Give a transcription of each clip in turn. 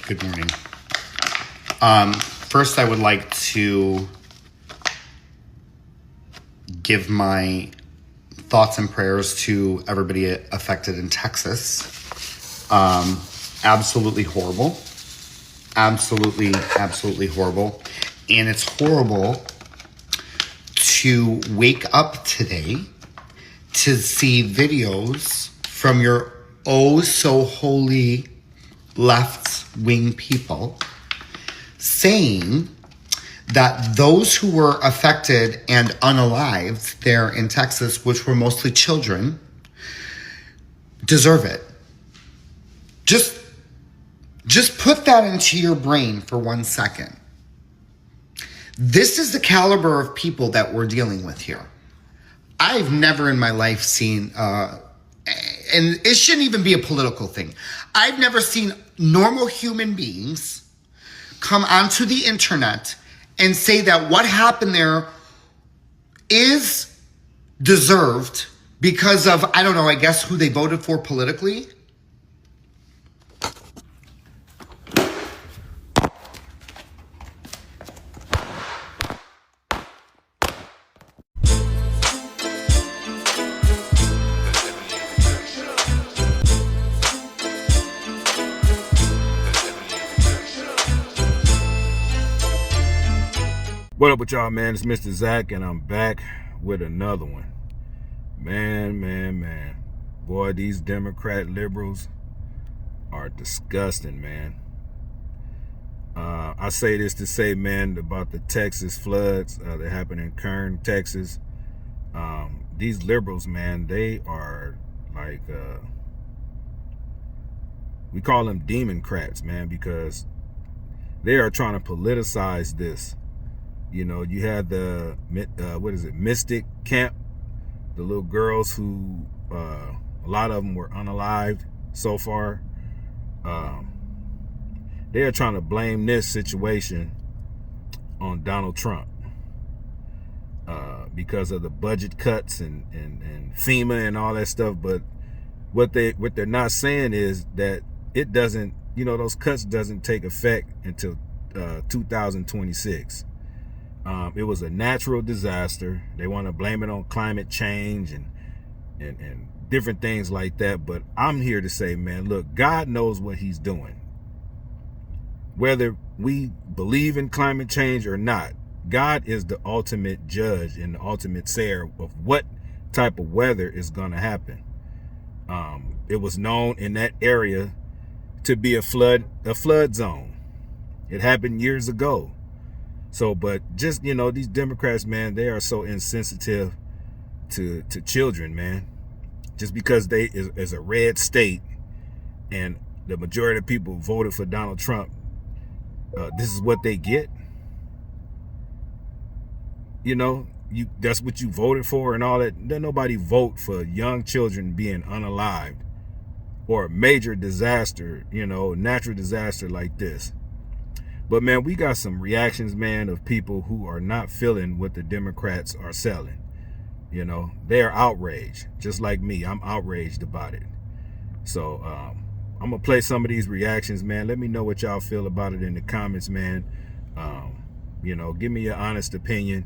Good morning. First, I would like to give my thoughts and prayers to everybody affected in Texas. Absolutely horrible. Absolutely horrible. And it's horrible to wake up today to see videos from your oh so holy left-wing people saying that those who were affected and unalived there in Texas, which were mostly children, deserve it. Just put that into your brain for 1 second. This is the caliber of people that we're dealing with here. I've never in my life seen, and it shouldn't even be a political thing. I've never seen normal human beings come onto the internet and say that what happened there is deserved because of, I don't know, I guess who they voted for politically. What up with y'all, man? It's Mr. Zach, and I'm back with another one. Man. Boy, these Democrat liberals are disgusting, man. I say this to say, man, about the Texas floods that happened in Kerrville, Texas. These liberals, man, they are like, we call them Democrats, man, because they are trying to politicize this. You know, you had the, Mystic Camp, the little girls who, a lot of them were unalived so far. They are trying to blame this situation on Donald Trump because of the budget cuts and FEMA and all that stuff. But what they're not saying is that it doesn't, those cuts doesn't take effect until 2026. It was a natural disaster. They want to blame it on climate change and different things like that. But I'm here to say, man, look, God knows what he's doing. Whether we believe in climate change or not, God is the ultimate judge and the ultimate sayer of what type of weather is going to happen. It was known in that area to be a flood zone. It happened years ago. So, but just, these Democrats, man, they are so insensitive to children, man. Just because they is a red state and the majority of people voted for Donald Trump, this is what they get. That's what you voted for and all that. Then nobody vote for young children being unalived or a major disaster, natural disaster like this. But, man, we got some reactions, man, of people who are not feeling what the Democrats are selling. They are outraged, just like me. I'm outraged about it. So I'm going to play some of these reactions, man. Let me know what y'all feel about it in the comments, man. Give me your honest opinion.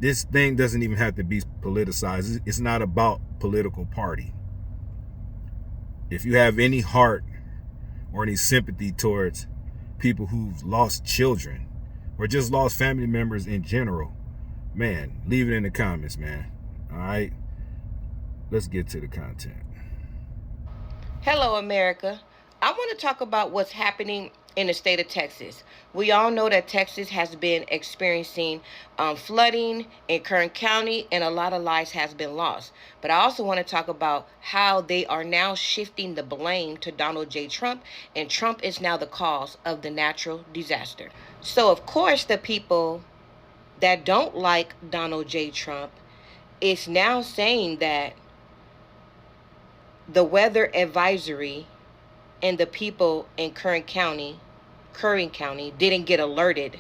This thing doesn't even have to be politicized. It's not about political party. If you have any heart or any sympathy towards people who've lost children or just lost family members in general, man, leave it in the comments, man. All right, let's get to the content. Hello, America. I want to talk about what's happening in the state of Texas. We all know that Texas has been experiencing flooding in Kerrville County, and a lot of lives has been lost. But I also want to talk about how they are now shifting the blame to Donald J. Trump, and Trump is now the cause of the natural disaster. So, of course, the people that don't like Donald J. Trump is now saying that the weather advisory and the people in Kerrville County didn't get alerted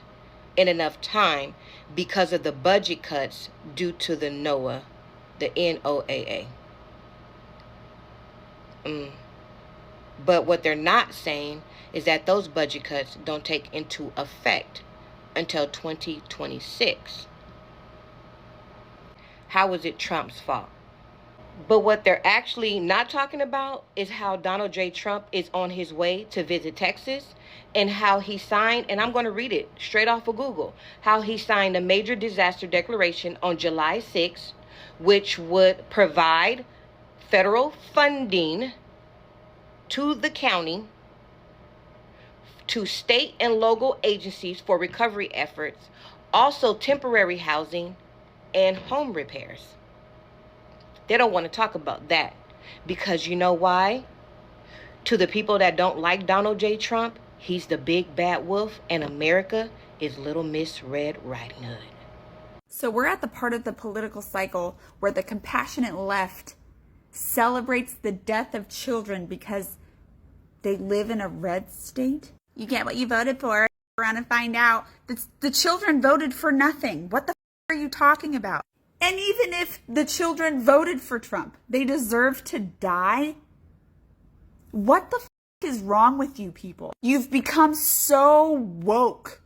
in enough time because of the budget cuts due to the NOAA, the NOAA. But what they're not saying is that those budget cuts don't take into effect until 2026. How is it Trump's fault? But what they're actually not talking about is how Donald J. Trump is on his way to visit Texas, and how he signed, and I'm going to read it straight off of Google, how he signed a major disaster declaration on July 6th, which would provide federal funding to the county, to state and local agencies for recovery efforts, also temporary housing and home repairs. They don't want to talk about that because you know why? To the people that don't like Donald J. Trump, he's the big bad wolf, and America is Little Miss Red Riding Hood. So we're at the part of the political cycle where the compassionate left celebrates the death of children because they live in a red state. You get what you voted for. Around and find out that the children voted for nothing. What the are you talking about? And even if the children voted for Trump, they deserve to die. What the is wrong with you people? You've become so woke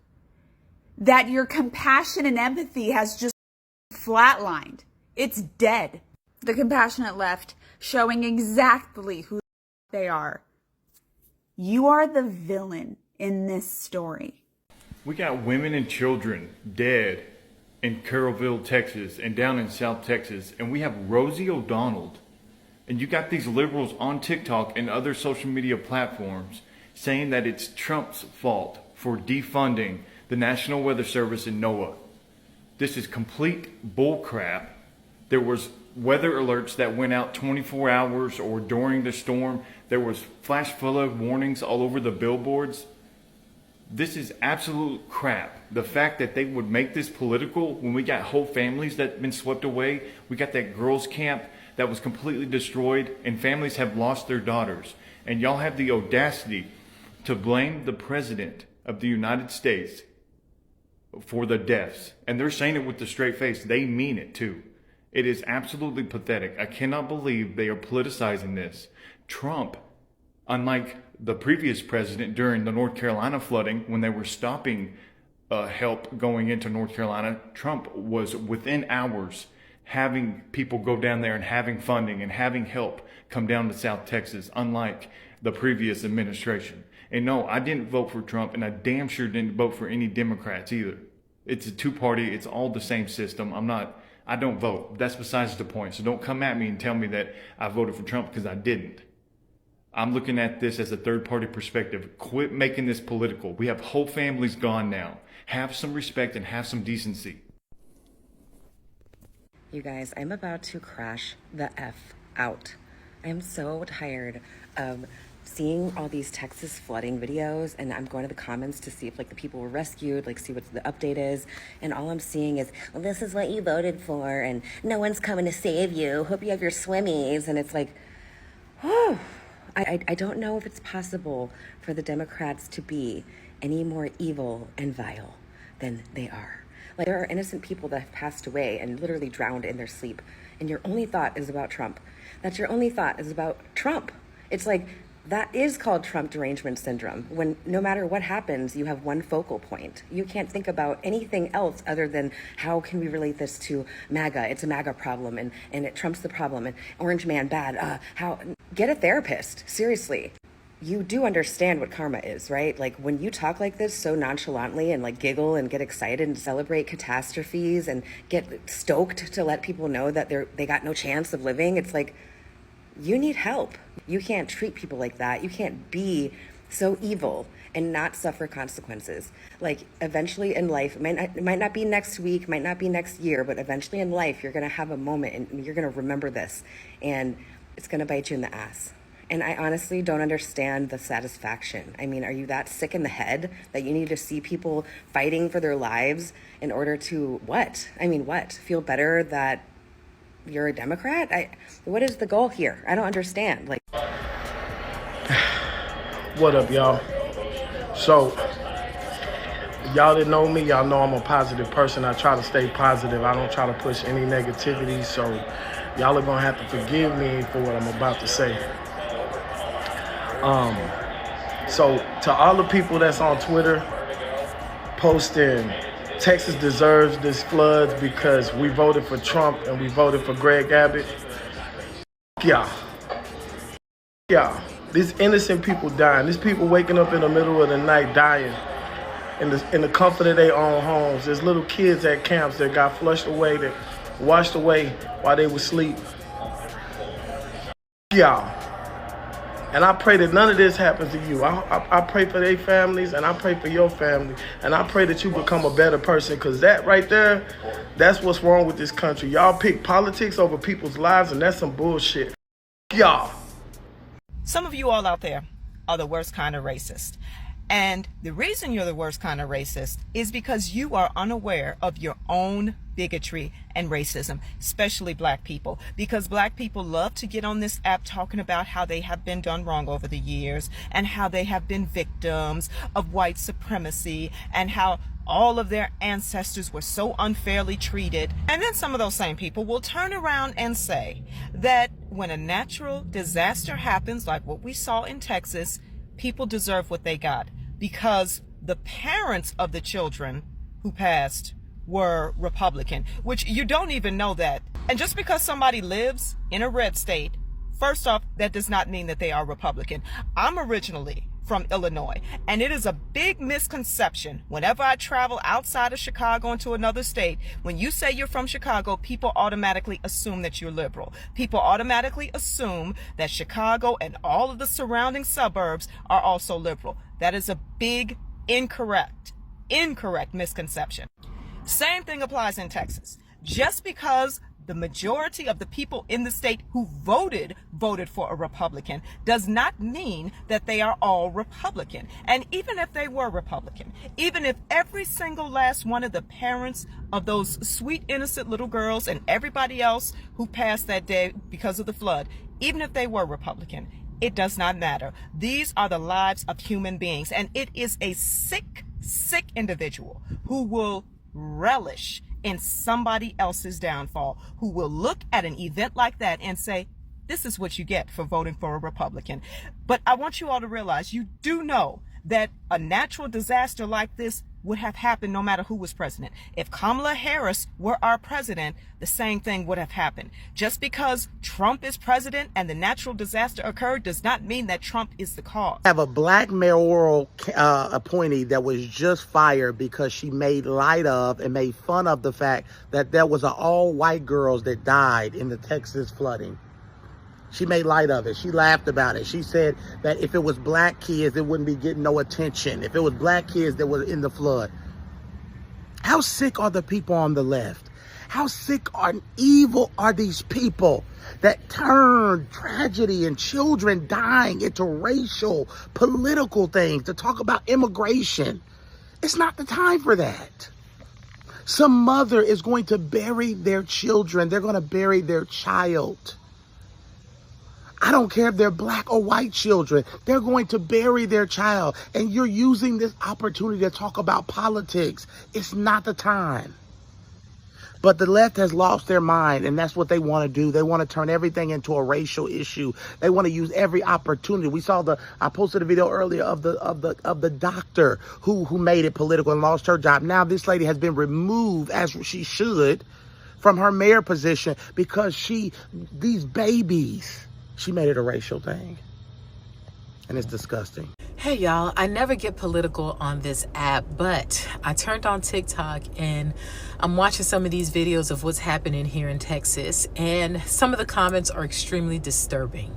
that your compassion and empathy has just flatlined. It's dead. The compassionate left showing exactly who they are. You are the villain in this story. We got women and children dead in Kerrville, Texas, and down in South Texas, and we have Rosie O'Donnell, and you got these liberals on TikTok and other social media platforms saying that it's Trump's fault for defunding the National Weather Service and NOAA. This is complete bullcrap. There was weather alerts that went out 24 hours or during the storm. There was flash flood warnings all over the billboards. This is absolute crap. The fact that they would make this political when we got whole families that have been swept away. We got that girls' camp that was completely destroyed, and families have lost their daughters. And y'all have the audacity to blame the President of the United States for the deaths. And they're saying it with a straight face. They mean it too. It is absolutely pathetic. I cannot believe they are politicizing this. Trump, unlike the previous president during the North Carolina flooding, when they were stopping help going into North Carolina, Trump was within hours having people go down there and having funding and having help come down to South Texas, unlike the previous administration. And no, I didn't vote for Trump, and I damn sure didn't vote for any Democrats either. It's a two-party, it's all the same system. I don't vote. That's besides the point. So don't come at me and tell me that I voted for Trump, because I didn't. I'm looking at this as a third-party perspective. Quit making this political. We have whole families gone now. Have some respect and have some decency. You guys, I'm about to crash the F out. I'm so tired of seeing all these Texas flooding videos, and I'm going to the comments to see if the people were rescued, see what the update is, and all I'm seeing is, well, this is what you voted for, and no one's coming to save you. Hope you have your swimmies. And it's like, whew. I don't know if it's possible for the Democrats to be any more evil and vile than they are. There are innocent people that have passed away and literally drowned in their sleep, and your only thought is about Trump. That's your only thought is about Trump. It's that is called Trump derangement syndrome, when no matter what happens, you have one focal point. You can't think about anything else other than how can we relate this to MAGA? It's a MAGA problem, and Trump's the problem, and Orange Man bad. Get a therapist, seriously. You do understand what karma is, right? When you talk like this so nonchalantly and giggle and get excited and celebrate catastrophes and get stoked to let people know that they got no chance of living, it's you need help. You can't treat people like that. You can't be so evil and not suffer consequences. Eventually in life, it might not be next week, might not be next year, but eventually in life, you're going to have a moment and you're going to remember this, and it's going to bite you in the ass. And I honestly don't understand the satisfaction. Are you that sick in the head that you need to see people fighting for their lives in order to what? What? Feel better that you're a Democrat? What is the goal here? I don't understand. What up, y'all? So, y'all that know me, y'all know I'm a positive person. I try to stay positive. I don't try to push any negativity. So, y'all are gonna have to forgive me for what I'm about to say. So to all the people that's on Twitter posting Texas deserves this floods because we voted for Trump and we voted for Greg Abbott, y'all. These innocent people dying. These people waking up in the middle of the night dying in the comfort of their own homes. There's little kids at camps that got flushed away, that washed away while they were asleep. Y'all. And I pray that none of this happens to you. I pray for their families, and I pray for your family. And I pray that you become a better person, because that right there, that's what's wrong with this country. Y'all pick politics over people's lives, and that's some bullshit. Y'all. Some of you all out there are the worst kind of racist. And the reason you're the worst kind of racist is because you are unaware of your own bigotry and racism, especially black people, because black people love to get on this app talking about how they have been done wrong over the years and how they have been victims of white supremacy and how all of their ancestors were so unfairly treated. And then some of those same people will turn around and say that when a natural disaster happens, like what we saw in Texas, people deserve what they got because the parents of the children who passed were Republican, which you don't even know that. And just because somebody lives in a red state, first off, that does not mean that they are Republican. I'm originally from Illinois, and it is a big misconception whenever I travel outside of Chicago into another state. When you say you're from Chicago, people automatically assume that you're liberal. People automatically assume that Chicago and all of the surrounding suburbs are also liberal. That is a big incorrect misconception. Same thing applies in Texas. Just because the majority of the people in the state who voted for a Republican does not mean that they are all Republican. And even if they were Republican, even if every single last one of the parents of those sweet, innocent little girls and everybody else who passed that day because of the flood, even if they were Republican, it does not matter. These are the lives of human beings. And it is a sick individual who will relish in somebody else's downfall, who will look at an event like that and say, this is what you get for voting for a Republican. But I want you all to realize, you do know that a natural disaster like this would have happened no matter who was president. If Kamala Harris were our president, the same thing would have happened. Just because Trump is president and the natural disaster occurred does not mean that Trump is the cause. I have a black mayoral appointee that was just fired because she made light of and made fun of the fact that there was all white girls that died in the Texas flooding. She made light of it. She laughed about it. She said that if it was black kids, it wouldn't be getting no attention. If it was black kids that were in the flood. How sick are the people on the left? How sick and evil are these people that turn tragedy and children dying into racial, political things to talk about immigration? It's not the time for that. Some mother is going to bury their children. They're going to bury their child. I don't care if they're black or white children. They're going to bury their child. And you're using this opportunity to talk about politics. It's not the time. But the left has lost their mind, and that's what they want to do. They want to turn everything into a racial issue. They want to use every opportunity. We saw I posted a video earlier of the doctor who made it political and lost her job. Now this lady has been removed, as she should, from her mayor position because these babies, she made it a racial thing. And it's disgusting. Hey y'all, I never get political on this app, but I turned on TikTok and I'm watching some of these videos of what's happening here in Texas, and some of the comments are extremely disturbing.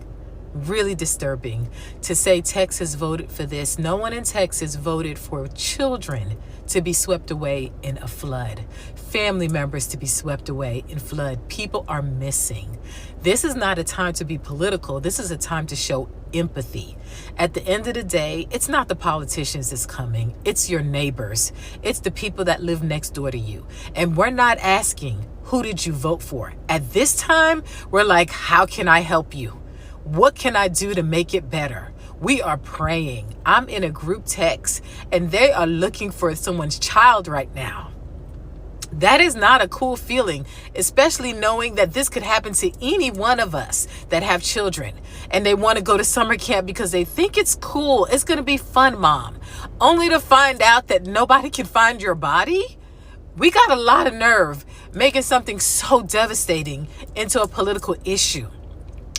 Really disturbing. To say Texas voted for this. No one in Texas voted for children to be swept away in a flood. Family members to be swept away in flood. People are missing. This is not a time to be political. This is a time to show empathy. At the end of the day, it's not the politicians that's coming. It's your neighbors. It's the people that live next door to you. And we're not asking, who did you vote for? At this time, we're like, how can I help you? What can I do to make it better? We are praying. I'm in a group text and they are looking for someone's child right now. That is not a cool feeling, especially knowing that this could happen to any one of us that have children and they want to go to summer camp because they think it's cool. It's going to be fun, mom. Only to find out that nobody can find your body. We got a lot of nerve making something so devastating into a political issue.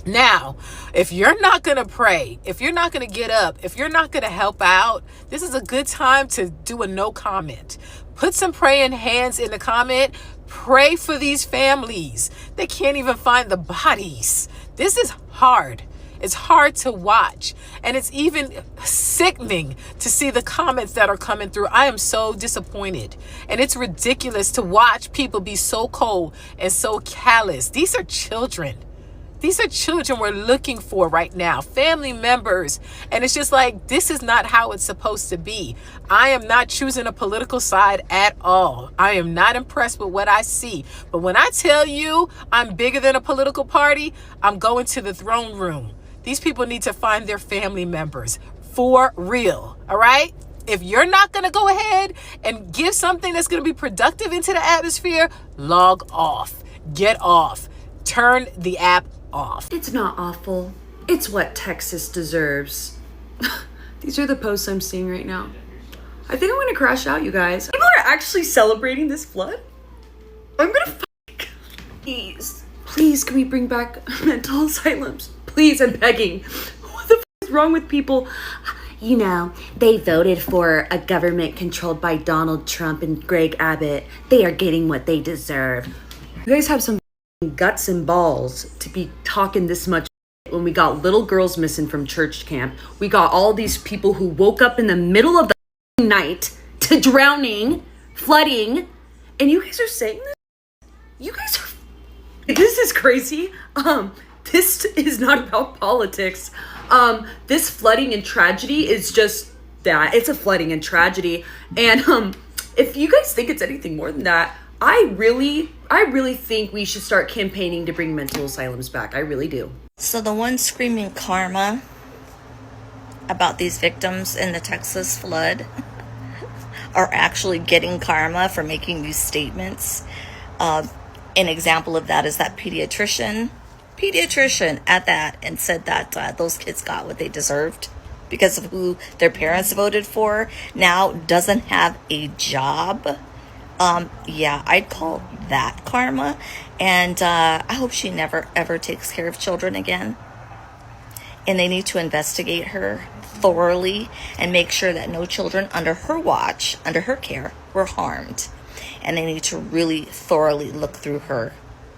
Now, if you're not going to pray, if you're not going to get up, if you're not going to help out, this is a good time to do a no comment. Put some praying hands in the comment. Pray for these families. They can't even find the bodies. This is hard. It's hard to watch. And it's even sickening to see the comments that are coming through. I am so disappointed. And it's ridiculous to watch people be so cold and so callous. These are children. These are children we're looking for right now, family members. And it's just like, this is not how it's supposed to be. I am not choosing a political side at all. I am not impressed with what I see. But when I tell you I'm bigger than a political party, I'm going to the throne room. These people need to find their family members for real. All right? If you're not going to go ahead and give something that's going to be productive into the atmosphere, log off, get off, turn the app off. It's not awful. It's what Texas deserves. These are the posts I'm seeing right now. I think I'm gonna crash out, you guys. People are actually celebrating this flood? I'm gonna Please, can we bring back mental asylums? Please, I'm begging. What the is wrong with people? You know, they voted for a government controlled by Donald Trump and Greg Abbott. They are getting what they deserve. You guys have some guts and balls to be talking this much when we got little girls missing from church camp. We got all these people who woke up in the middle of the night to drowning, flooding, and you guys are saying this? You guys are... This is crazy. This is not about politics. This flooding and tragedy is just that. It's a flooding and tragedy. And if you guys think it's anything more than that, I really think we should start campaigning to bring mental asylums back. I really do. So the ones screaming karma about these victims in the Texas flood are actually getting karma for making these statements. An example of that is that pediatrician at that and said that those kids got what they deserved because of who their parents voted for, now doesn't have a job. Yeah, I'd call that karma. And I hope she never, ever takes care of children again. And they need to investigate her thoroughly and make sure that no children under her watch, under her care, were harmed. And they need to really thoroughly look through her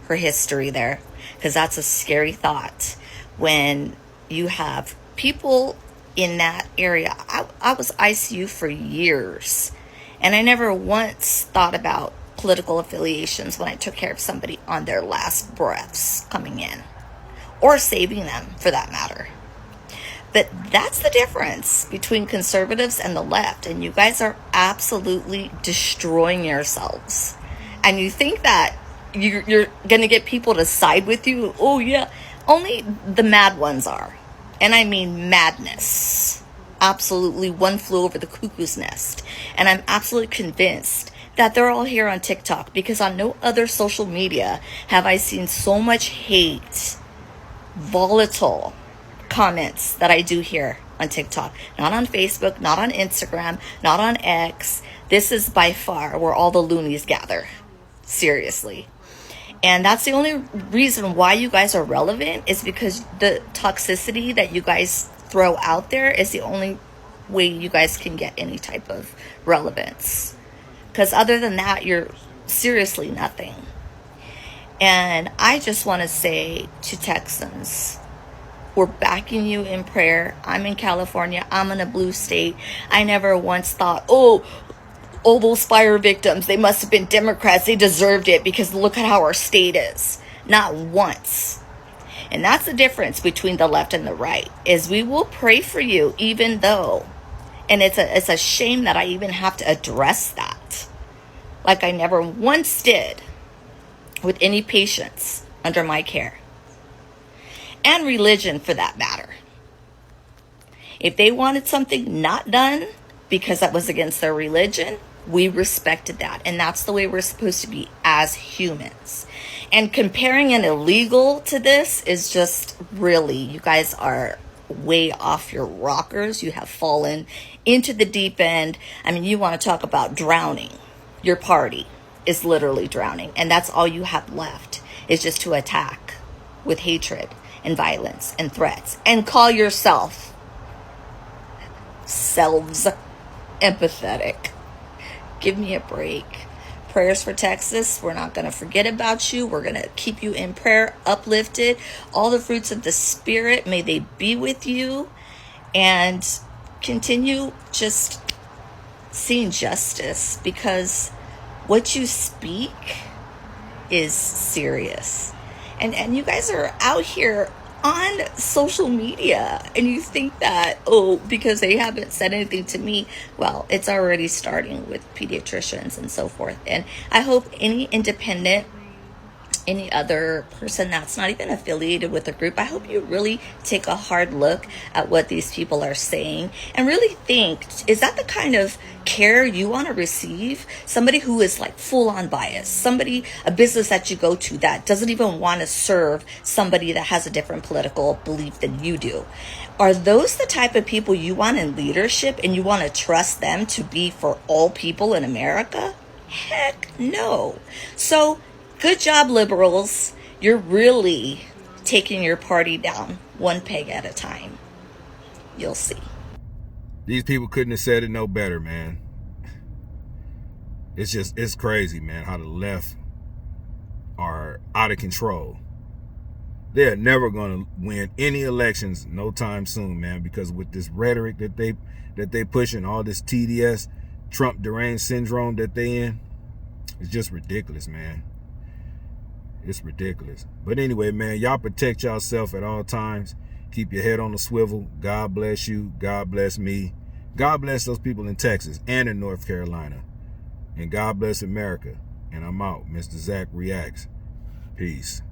history there. Because that's a scary thought when you have people in that area. I was ICU for years. And I never once thought about political affiliations when I took care of somebody on their last breaths coming in. Or saving them, for that matter. But that's the difference between conservatives and the left. And you guys are absolutely destroying yourselves. And you think that you're going to get people to side with you? Oh, yeah. Only the mad ones are. And I mean madness. Absolutely, one flew over the cuckoo's nest. And I'm absolutely convinced that they're all here on TikTok, because on no other social media have I seen so much hate, volatile comments that I do here on TikTok. Not on Facebook, not on Instagram, not on X. This is by far where all the loonies gather. Seriously. And that's the only reason why you guys are relevant, is because the toxicity that you guys throw out there is the only way you guys can get any type of relevance. Because other than that, you're seriously nothing. And I just want to say to Texans, we're backing you in prayer. I'm in California. I'm in a blue state. I never once thought, oh, those fire victims, they must have been Democrats. They deserved it because look at how our state is. Not once. And that's the difference between the left and the right, is we will pray for you even though, and it's a shame that I even have to address that, like I never once did with any patients under my care. And religion, for that matter. If they wanted something not done because that was against their religion, We respected that. And that's the way we're supposed to be as humans. And comparing an illegal to this is just really, you guys are way off your rockers. You have fallen into the deep end. I mean, you want to talk about drowning. Your party is literally drowning. And that's all you have left, is just to attack with hatred and violence and threats and call yourselves empathetic. Give me a break. Prayers for Texas. We're not going to forget about you. We're going to keep you in prayer, uplifted. All the fruits of the Spirit, may they be with you, and continue just seeing justice, because what you speak is serious. And you guys are out here on social media, and you think that, oh, because they haven't said anything to me, well, it's already starting with pediatricians and so forth. And I hope any independent, any other person that's not even affiliated with the group, I hope you really take a hard look at what these people are saying and really think, is that the kind of care you want to receive? Somebody who is like full on biased, a business that you go to that doesn't even want to serve somebody that has a different political belief than you do. Are those the type of people you want in leadership, and you want to trust them to be for all people in America? Heck no. So good job, liberals. You're really taking your party down one peg at a time. You'll see. These people couldn't have said it no better, man. It's crazy, man, how the left are out of control. They're never going to win any elections no time soon, man, because with this rhetoric that they pushing, all this TDS, Trump deranged syndrome that they in, it's just ridiculous, man. It's ridiculous. But anyway, man, y'all protect yourself at all times. Keep your head on the swivel. God bless you. God bless me. God bless those people in Texas and in North Carolina. And God bless America. And I'm out. Mr. Zach Reacts. Peace.